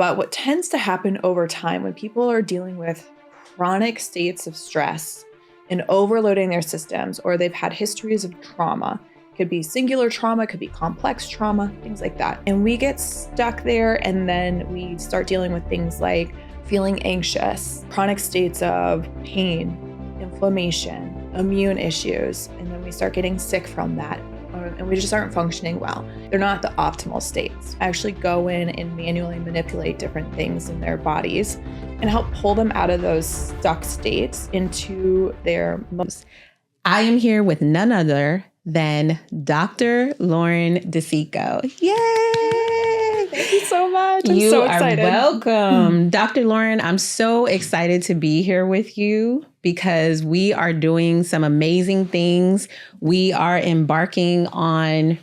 But what tends to happen over time when people are dealing with chronic states of stress and overloading their systems, or they've had histories of trauma, could be singular trauma, could be complex trauma, things like that. And we get stuck there, and then we start dealing with things like feeling anxious, chronic states of pain, inflammation, immune issues, and then we start getting sick from that. And we just aren't functioning well. They're not the optimal states. I actually go in and manually manipulate different things in their bodies and help pull them out of those stuck states into their most. I am here with none other than Dr. Lauren Decicco. Yay! Thank you so much. I'm You so are excited. welcome. Dr. Lauren, I'm so excited to be here with you because we are doing some amazing things. We are embarking on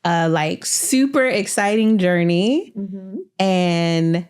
a super exciting journey. Mm-hmm. And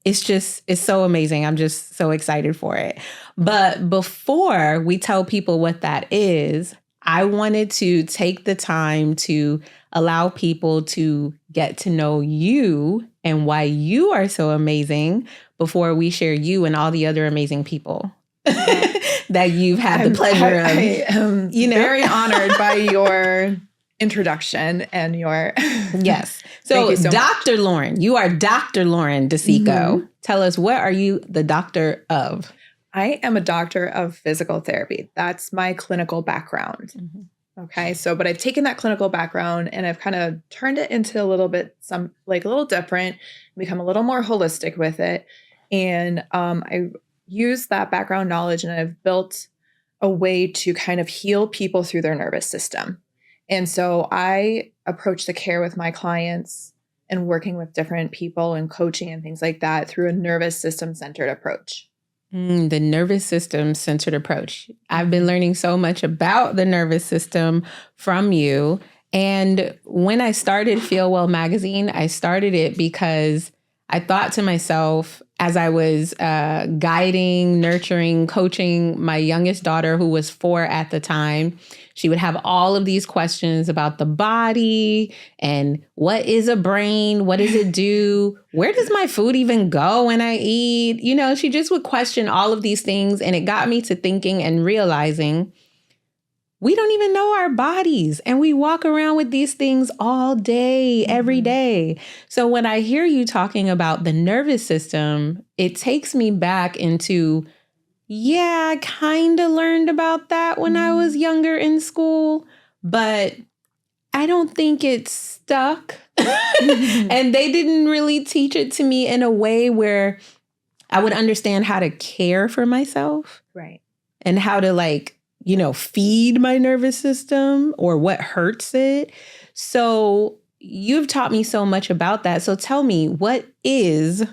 it's so amazing. I'm just so excited for it. But before we tell people what that is, I wanted to take the time to allow people to get to know you and why you are so amazing before we share you and all the other amazing people that you've had the pleasure of. I am very honored by your introduction and your... Yes. So Dr. Lauren, you are Dr. Lauren Decicco. Mm-hmm. Tell us, what are you the doctor of? I am a doctor of physical therapy. That's my clinical background. Mm-hmm. Okay. So, but I've taken that clinical background and I've kind of turned it into a little bit, a little different, become a little more holistic with it. And I use that background knowledge and I've built a way to kind of heal people through their nervous system. And so I approach the care with my clients and working with different people and coaching and things like that through a nervous system centered approach. The nervous system centered approach. I've been learning so much about the nervous system from you. And when I started FeelWell Magazine, I started it because I thought to myself, as I was guiding, nurturing, coaching my youngest daughter, who was 4 at the time, she would have all of these questions about the body and what is a brain? What does it do? Where does my food even go when I eat? You know, she just would question all of these things. And it got me to thinking and realizing we don't even know our bodies. And we walk around with these things all day, every day. So when I hear you talking about the nervous system, it takes me back into, I kind of learned about that when I was younger in school, but I don't think it stuck. And they didn't really teach it to me in a way where I would understand how to care for myself. Right. And how to feed my nervous system or what hurts it. So you've taught me so much about that. So tell me, what is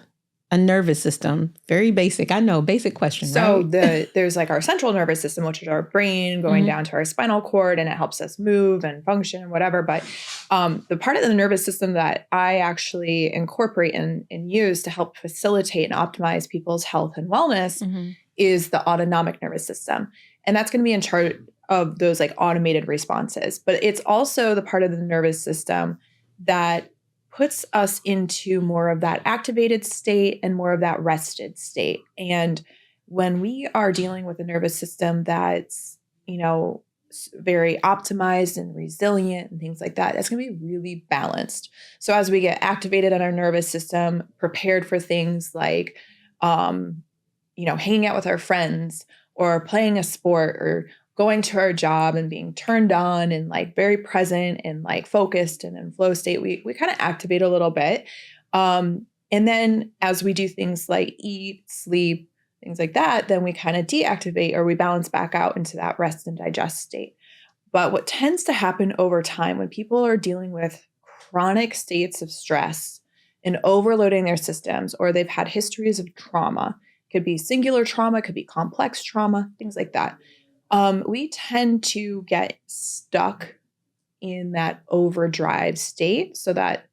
a nervous system? Very basic. I know, basic question. So right? There's our central nervous system, which is our brain going down to our spinal cord, and it helps us move and function and whatever. But the part of the nervous system that I actually incorporate and use to help facilitate and optimize people's health and wellness is the autonomic nervous system. And that's going to be in charge of those automated responses. But it's also the part of the nervous system that puts us into more of that activated state and more of that rested state. And when we are dealing with a nervous system that's, very optimized and resilient and things like that, that's going to be really balanced. So as we get activated in our nervous system, prepared for things like, hanging out with our friends or playing a sport or going to our job and being turned on and very present and focused and in flow state, we kind of activate a little bit. And then as we do things like eat, sleep, things like that, then we kind of deactivate or we balance back out into that rest and digest state. But what tends to happen over time when people are dealing with chronic states of stress and overloading their systems, or they've had histories of trauma, could be singular trauma, could be complex trauma, things like that. We tend to get stuck in that overdrive state. So that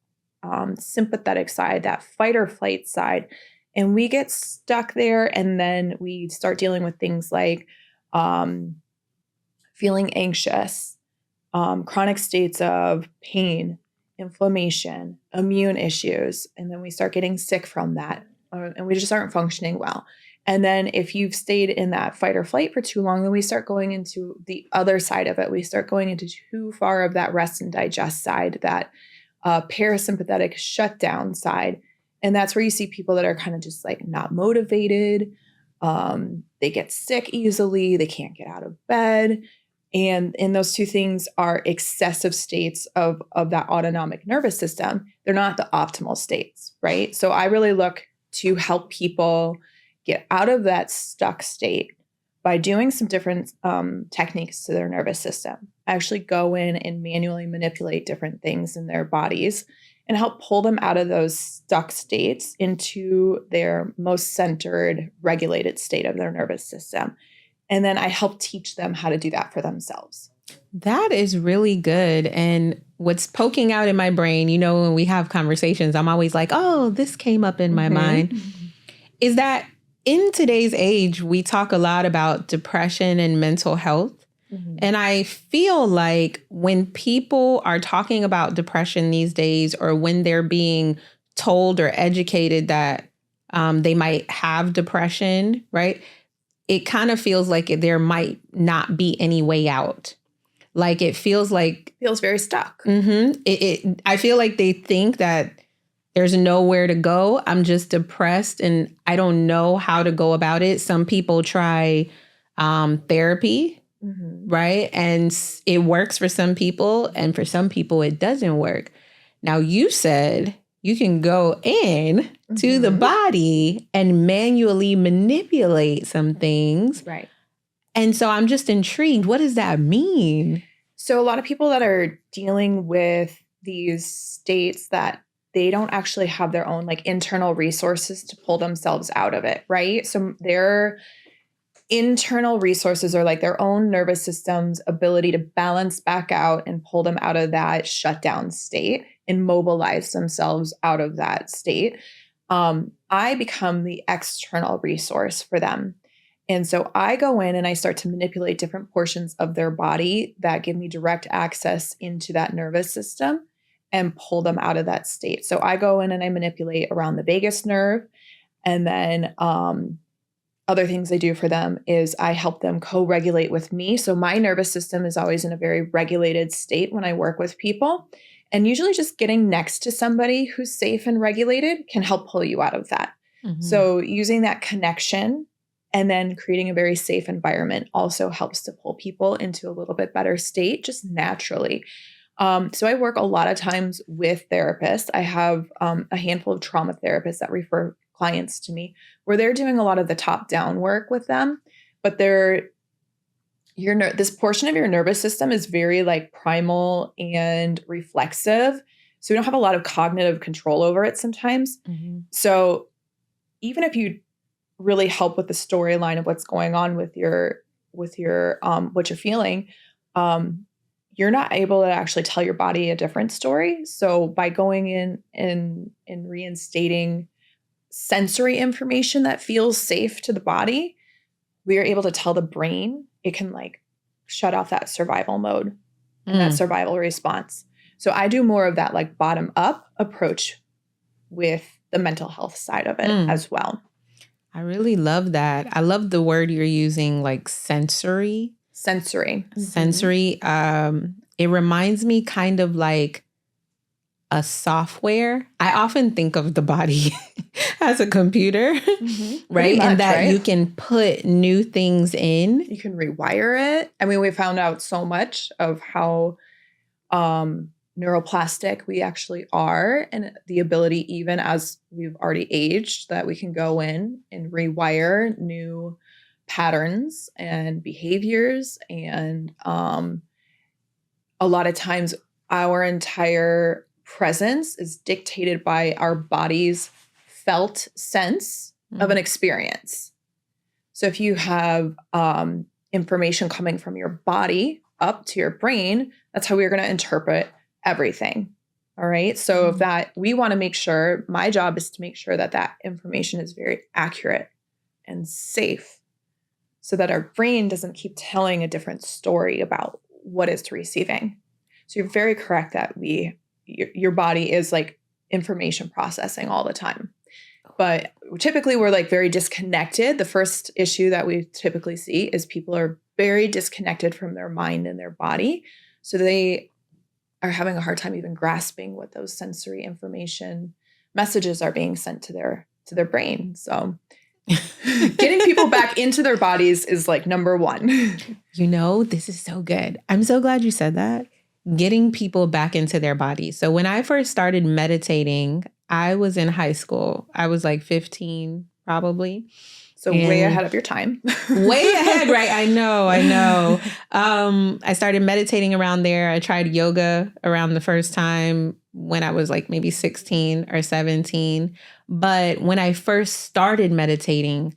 sympathetic side, that fight or flight side, and we get stuck there. And then we start dealing with things like feeling anxious, chronic states of pain, inflammation, immune issues, and then we start getting sick from that, and we just aren't functioning well. And then if you've stayed in that fight or flight for too long, then we start going into the other side of it. We start going into too far of that rest and digest side, that parasympathetic shutdown side. And that's where you see people that are kind of just like not motivated. They get sick easily. They can't get out of bed. And those two things are excessive states of that autonomic nervous system. They're not the optimal states, right? So I really look to help people get out of that stuck state by doing some different techniques to their nervous system. I actually go in and manually manipulate different things in their bodies and help pull them out of those stuck states into their most centered, regulated state of their nervous system. And then I help teach them how to do that for themselves. That is really good. And what's poking out in my brain, when we have conversations, I'm always like, oh, this came up in my mind, is that in today's age, we talk a lot about depression and mental health. And I feel like when people are talking about depression these days, or when they're being told or educated that they might have depression, right? It kind of feels like there might not be any way out. Like it feels very stuck. I feel like they think that there's nowhere to go. I'm just depressed and I don't know how to go about it. Some people try therapy, right? And it works for some people, and for some people it doesn't work. Now, you said you can go in to the body and manually manipulate some things. Right. And so I'm just intrigued. What does that mean? So a lot of people that are dealing with these states that they don't actually have their own like internal resources to pull themselves out of it, right? So their internal resources are like their own nervous system's ability to balance back out and pull them out of that shutdown state and mobilize themselves out of that state. I become the external resource for them. And so I go in and I start to manipulate different portions of their body that give me direct access into that nervous system and pull them out of that state. So I go in and I manipulate around the vagus nerve. And then other things I do for them is I help them co-regulate with me. So my nervous system is always in a very regulated state when I work with people. And usually just getting next to somebody who's safe and regulated can help pull you out of that. So using that connection and then creating a very safe environment also helps to pull people into a little bit better state just naturally. So I work a lot of times with therapists. I have a handful of trauma therapists that refer clients to me where they're doing a lot of the top-down work with them, but this portion of your nervous system is very like primal and reflexive. So we don't have a lot of cognitive control over it sometimes. So even if you really help with the storyline of what's going on with your what you're feeling, you're not able to actually tell your body a different story. So by going in and reinstating sensory information that feels safe to the body, we are able to tell the brain it can like shut off that survival mode and that survival response. So I do more of that like bottom up approach with the mental health side of it as well. I really love that. I love the word you're using, like sensory. Sensory. It reminds me kind of like a software. I often think of the body as a computer, right? Much, and that right? you can put new things in. You can rewire it. I mean, we found out so much of how neuroplastic we actually are, and the ability, even as we've already aged, that we can go in and rewire new patterns and behaviors. And a lot of times our entire presence is dictated by our body's felt sense of an experience. So if you have information coming from your body up to your brain, that's how we're going to interpret everything. All right. So if that, we want to make sure, my job is to make sure that that information is very accurate and safe so that our brain doesn't keep telling a different story about what it's receiving. So you're very correct that we your body is like information processing all the time. But typically we're like very disconnected. The first issue that we typically see is people are very disconnected from their mind and their body. So they are having a hard time even grasping what those sensory information messages are being sent to their brain. So getting people back into their bodies is like number one. This is so good. I'm so glad you said that. Getting people back into their bodies. So when I first started meditating, I was in high school. I was like 15, probably. So way ahead of your time. Way ahead, right? I know. I started meditating around there. I tried yoga around the first time when I was like maybe 16 or 17. But when I first started meditating,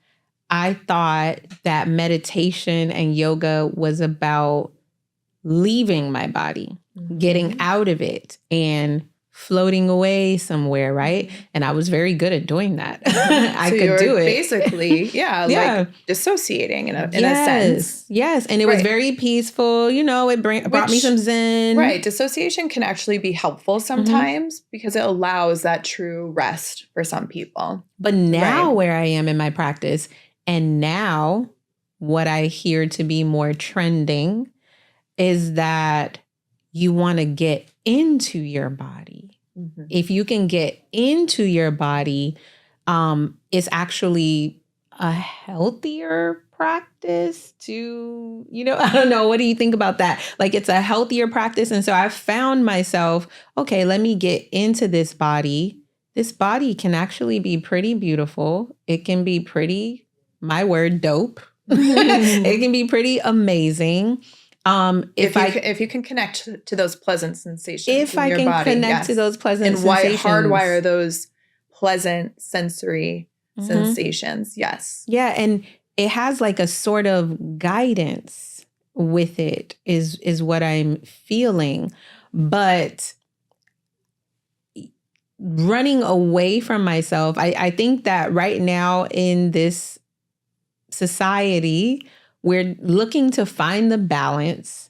I thought that meditation and yoga was about leaving my body, getting out of it and floating away somewhere, right? And I was very good at doing that. I could do it. Basically, like dissociating in a sense. Yes, and it was very peaceful. It brought me some zen. Right. Dissociation can actually be helpful sometimes because it allows that true rest for some people. But now where I am in my practice, and now what I hear to be more trending is that you want to get into your body. If you can get into your body, it's actually a healthier practice to, I don't know. What do you think about that? Like it's a healthier practice. And so I found myself, okay, let me get into this body. This body can actually be pretty beautiful. It can be pretty, my word, dope. It can be pretty amazing. If you can connect to those pleasant sensations if I can connect to those pleasant sensations. And hardwire those pleasant sensory sensations. Yes. Yeah. And it has like a sort of guidance with it is what I'm feeling. But running away from myself, I think that right now in this society, we're looking to find the balance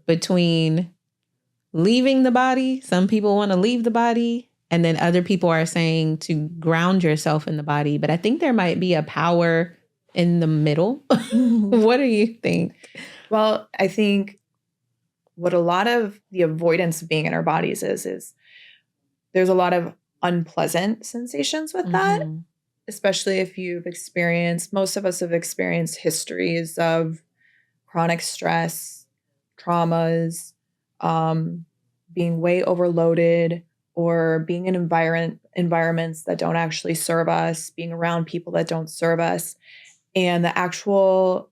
between leaving the body. Some people want to leave the body. And then other people are saying to ground yourself in the body. But I think there might be a power in the middle. What do you think? Well, I think what a lot of the avoidance of being in our bodies is there's a lot of unpleasant sensations with that. Especially if most of us have experienced histories of chronic stress, traumas, being way overloaded, or being in environments that don't actually serve us, being around people that don't serve us. And the actual,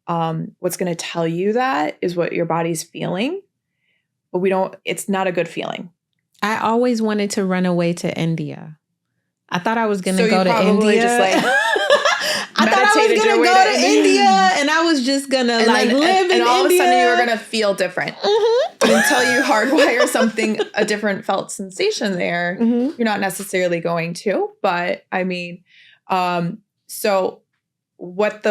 what's going to tell you that is what your body's feeling. But it's not a good feeling. I always wanted to run away to India. I thought I was going to go to India. Just like I thought I was going to go to India and I was just going to live in India. And all of a sudden you were going to feel different. But until you hardwire a different felt sensation there, you're not necessarily going to. But I mean, so what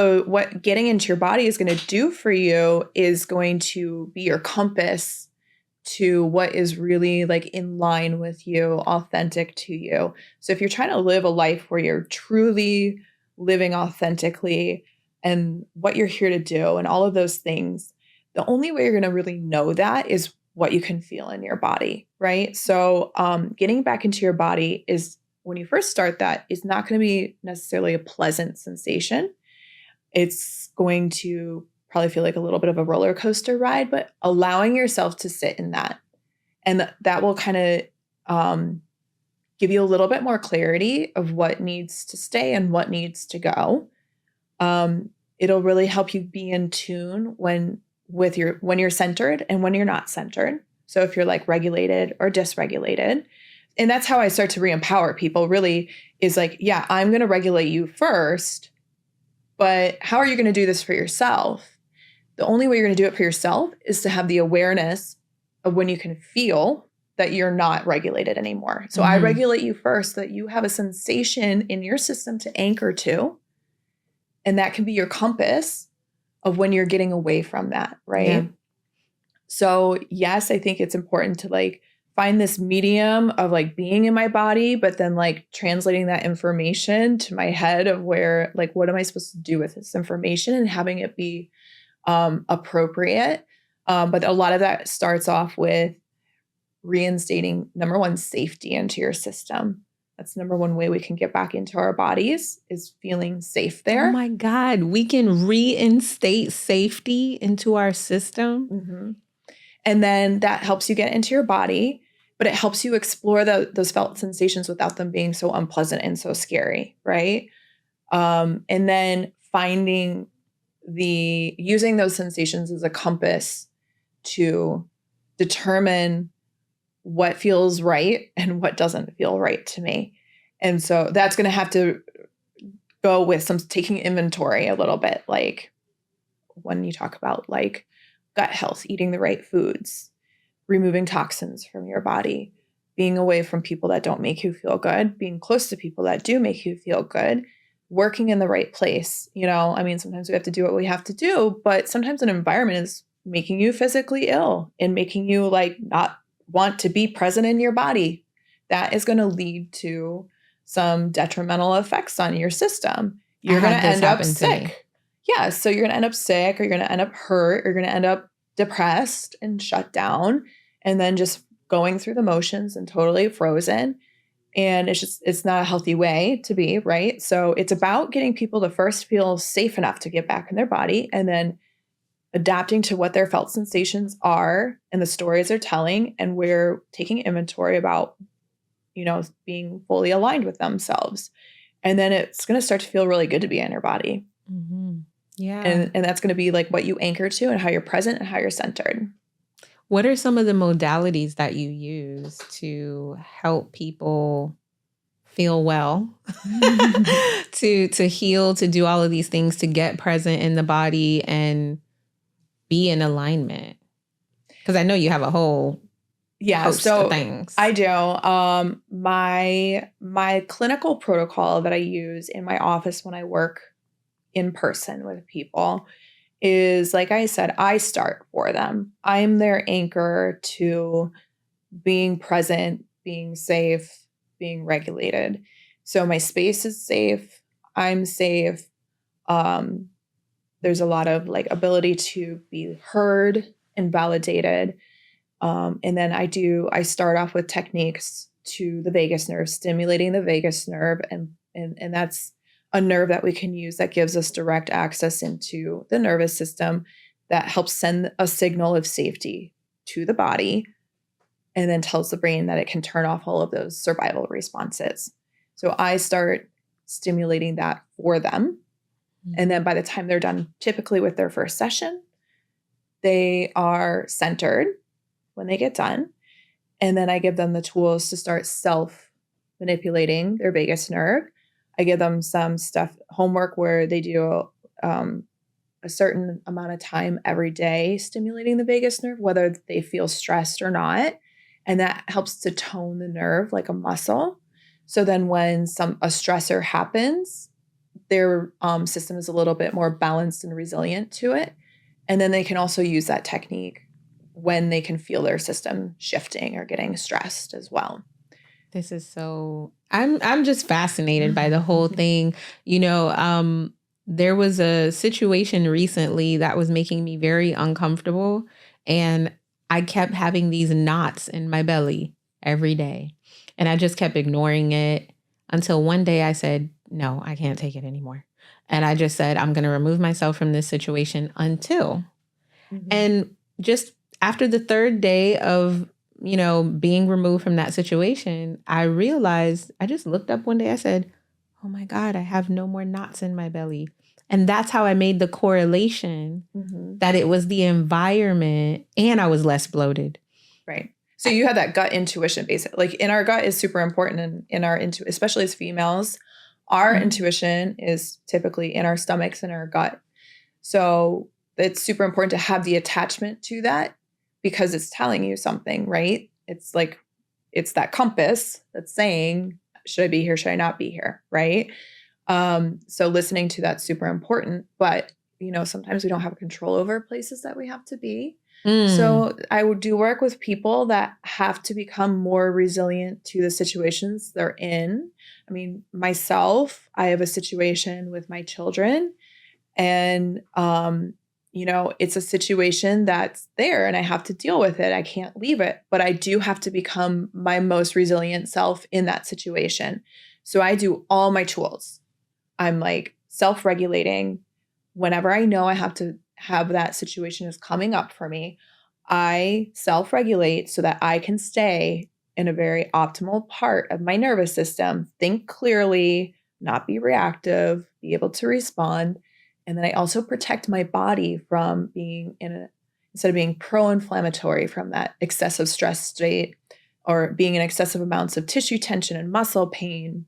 getting into your body is going to do for you is going to be your compass to what is really like in line with you, authentic to you. So if you're trying to live a life where you're truly living authentically and what you're here to do and all of those things, the only way you're going to really know that is what you can feel in your body, right? So getting back into your body is, when you first start that, is not going to be necessarily a pleasant sensation. It's going to probably feel like a little bit of a roller coaster ride, but allowing yourself to sit in that. And that will kind of give you a little bit more clarity of what needs to stay and what needs to go. It'll really help you be in tune when you're centered and when you're not centered. So if you're like regulated or dysregulated. And that's how I start to re-empower people, really, is like, yeah, I'm going to regulate you first, but how are you going to do this for yourself? The only way you're going to do it for yourself is to have the awareness of when you can feel that you're not regulated anymore. So I regulate you first so that you have a sensation in your system to anchor to. And that can be your compass of when you're getting away from that, right? Yeah. So yes, I think it's important to like find this medium of like being in my body, but then like translating that information to my head of where, like, what am I supposed to do with this information and having it be appropriate. But a lot of that starts off with reinstating, number one, safety into your system. That's number one way we can get back into our bodies, is feeling safe there. Oh my God, we can reinstate safety into our system. Mm-hmm. And then that helps you get into your body, but it helps you explore those felt sensations without them being so unpleasant and so scary, right? And then using those sensations as a compass to determine what feels right and what doesn't feel right to me. And so that's going to have to go with some taking inventory a little bit. Like when you talk about like gut health, eating the right foods, removing toxins from your body, being away from people that don't make you feel good, being close to people that do make you feel good, working in the right place. I mean, sometimes we have to do what we have to do, but sometimes an environment is making you physically ill and making you like not want to be present in your body. That is going to lead to some detrimental effects on your system. You're going to end up sick. Yeah. So you're going to end up sick, or you're going to end up hurt, or you're going to end up depressed and shut down, and then just going through the motions and totally frozen. And it's not a healthy way to be, right? So it's about getting people to first feel safe enough to get back in their body, and then adapting to what their felt sensations are and the stories they're telling. And we're taking inventory about, being fully aligned with themselves. And then it's going to start to feel really good to be in your body. Mm-hmm. Yeah. And that's going to be like what you anchor to and how you're present and how you're centered. What are some of the modalities that you use to help people feel well, to heal, to do all of these things, to get present in the body and be in alignment? Because I know you have a whole host of things. I do. My clinical protocol that I use in my office when I work in person with people is, like I said, I start for them. I'm their anchor to being present, being safe, being regulated. So my space is safe. I'm safe. There's a lot of like ability to be heard and validated. And then I start off with techniques to the vagus nerve, stimulating the vagus nerve. And that's a nerve that we can use that gives us direct access into the nervous system that helps send a signal of safety to the body, and then tells the brain that it can turn off all of those survival responses. So I start stimulating that for them. And then by the time they're done, typically with their first session, they are centered when they get done. And then I give them the tools to start self-manipulating their vagus nerve. I give them some homework where they do a certain amount of time every day stimulating the vagus nerve, whether they feel stressed or not. And that helps to tone the nerve like a muscle. So then when a stressor happens, their system is a little bit more balanced and resilient to it. And then they can also use that technique when they can feel their system shifting or getting stressed as well. This is I'm just fascinated by the whole thing. There was a situation recently that was making me very uncomfortable, and I kept having these knots in my belly every day, and I just kept ignoring it until one day I said, no, I can't take it anymore. And I just said, I'm going to remove myself from this situation until, and just after the third day of being removed from that situation, I realized, I just looked up one day, I said, oh my God, I have no more knots in my belly. And that's how I made the correlation that it was the environment and I was less bloated. Right. So you have that gut intuition, basically. Like, in our gut is super important in our especially as females, our intuition is typically in our stomachs and our gut. So it's super important to have the attachment to that, because it's telling you something, right? It's like, it's that compass that's saying, should I be here? Should I not be here? Right. So listening to that's super important, but sometimes we don't have control over places that we have to be. So I would do work with people that have to become more resilient to the situations they're in. I mean, myself, I have a situation with my children, and it's a situation that's there and I have to deal with it. I can't leave it, but I do have to become my most resilient self in that situation. So I do all my tools. I'm like self-regulating. Whenever I know I have to have that situation is coming up for me, I self-regulate so that I can stay in a very optimal part of my nervous system, think clearly, not be reactive, be able to respond. And then I also protect my body from being instead of being pro-inflammatory from that excessive stress state or being in excessive amounts of tissue tension and muscle pain.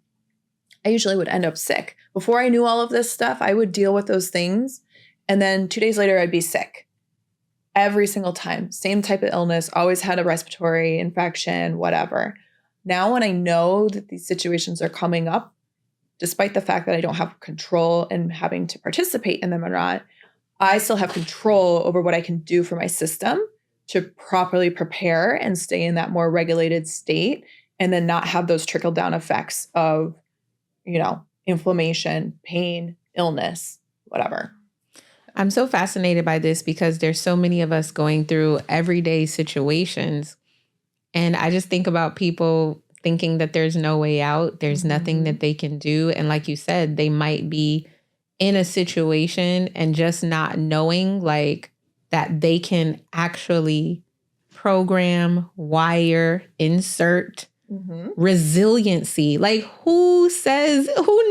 I usually would end up sick. Before I knew all of this stuff, I would deal with those things. And then 2 days later, I'd be sick. Every single time. Same type of illness, always had a respiratory infection, whatever. Now, when I know that these situations are coming up, despite the fact that I don't have control in having to participate in them or not, I still have control over what I can do for my system to properly prepare and stay in that more regulated state and then not have those trickle down effects of, inflammation, pain, illness, whatever. I'm so fascinated by this because there's so many of us going through everyday situations. And I just think about people thinking that there's no way out. There's nothing that they can do. And like you said, they might be in a situation and just not knowing like that they can actually program, wire, insert resiliency. Like who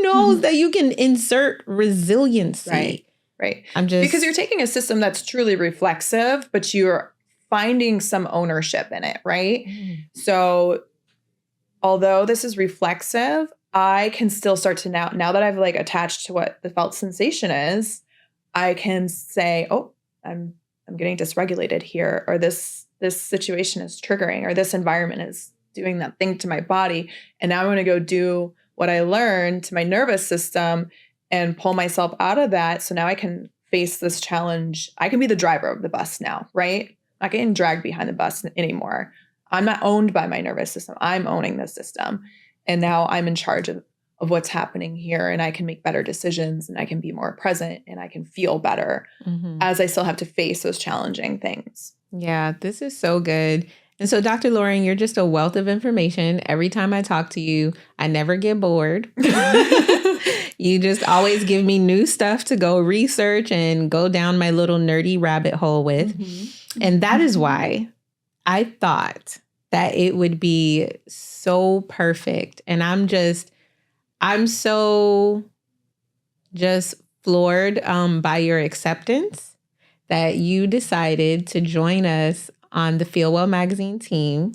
knows that you can insert resiliency? Right. Because you're taking a system that's truly reflexive, but you're finding some ownership in it, right? So although this is reflexive, I can still start to now that I've like attached to what the felt sensation is, I can say, oh, I'm getting dysregulated here, or this situation is triggering, or this environment is doing that thing to my body. And now I'm going to go do what I learned to my nervous system and pull myself out of that. So now I can face this challenge. I can be the driver of the bus now, right? I'm not getting dragged behind the bus anymore. I'm not owned by my nervous system. I'm owning the system. And now I'm in charge of what's happening here. And I can make better decisions and I can be more present and I can feel better as I still have to face those challenging things. Yeah, this is so good. And so, Dr. Lauren, you're just a wealth of information. Every time I talk to you, I never get bored. You just always give me new stuff to go research and go down my little nerdy rabbit hole with. And that is why I thought that it would be so perfect. And I'm so just floored by your acceptance that you decided to join us on the FeelWell Magazine team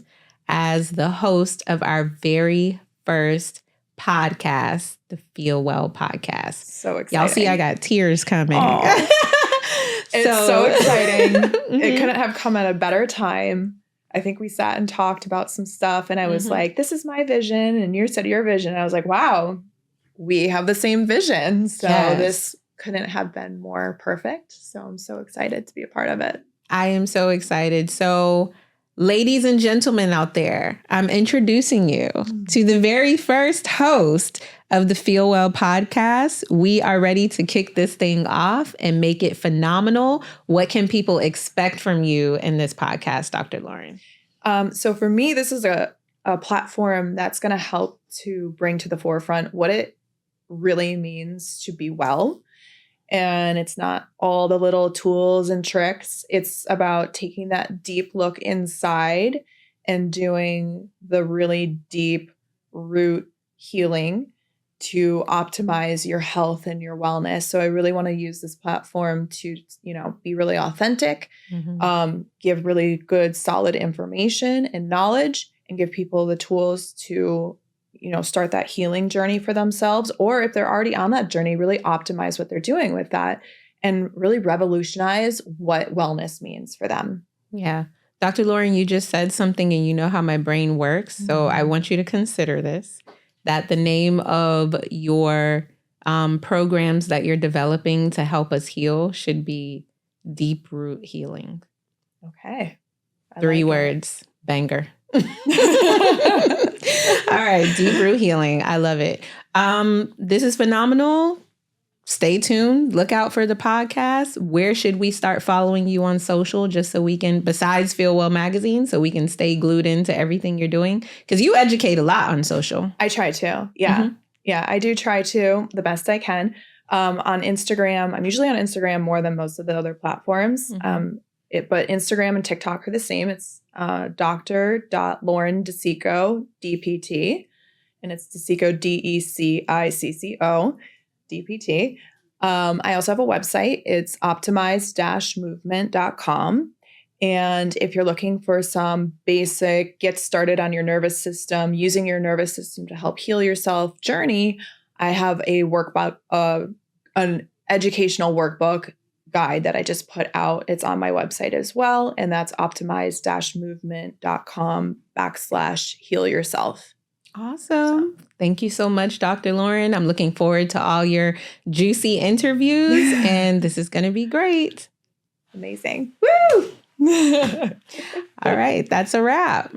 as the host of our very first podcast, the FeelWell Podcast. So exciting. Y'all see I got tears coming. It's so exciting. It couldn't have come at a better time. I think we sat and talked about some stuff and I was like, this is my vision. And you said your vision. And I was like, wow, we have the same vision. So this couldn't have been more perfect. So I'm so excited to be a part of it. I am so excited. So, ladies and gentlemen out there, I'm introducing you to the very first host of the FeelWell Podcast. We are ready to kick this thing off and make it phenomenal. What can people expect from you in this podcast, Dr. Lauren? So for me, this is a platform that's going to help to bring to the forefront what it really means to be well. And it's not all the little tools and tricks. It's about taking that deep look inside and doing the really deep root healing to optimize your health and your wellness. So I really want to use this platform to, be really authentic, give really good, solid information and knowledge, and give people the tools to start that healing journey for themselves, or if they're already on that journey, really optimize what they're doing with that and really revolutionize what wellness means for them. Yeah. Dr. Lauren, you just said something and you know how my brain works. So I want you to consider this, that the name of your programs that you're developing to help us heal should be Deep Root Healing. Okay. 3 words. Banger. All right. Deep root healing. I love it. This is phenomenal. Stay tuned. Look out for the podcast. Where should we start following you on social just so we can, besides FeelWell Magazine, so we can stay glued into everything you're doing? Because you educate a lot on social. I try to. Yeah. Mm-hmm. Yeah, I do try to the best I can. On Instagram, I'm usually on Instagram more than most of the other platforms. Mm-hmm. But Instagram and TikTok are the same. It's Dr.Lauren Decicco, DPT. And it's Decicco, Decicco, DPT. I also have a website. It's optimized-movement.com. And if you're looking for some basic get started on your nervous system, using your nervous system to help heal yourself journey, I have a workbook, an educational workbook guide that I just put out. It's on my website as well. And that's optimized-movement.com/heal yourself. Awesome. Thank you so much, Dr. Lauren. I'm looking forward to all your juicy interviews, and this is going to be great. Amazing. Woo! All right. That's a wrap.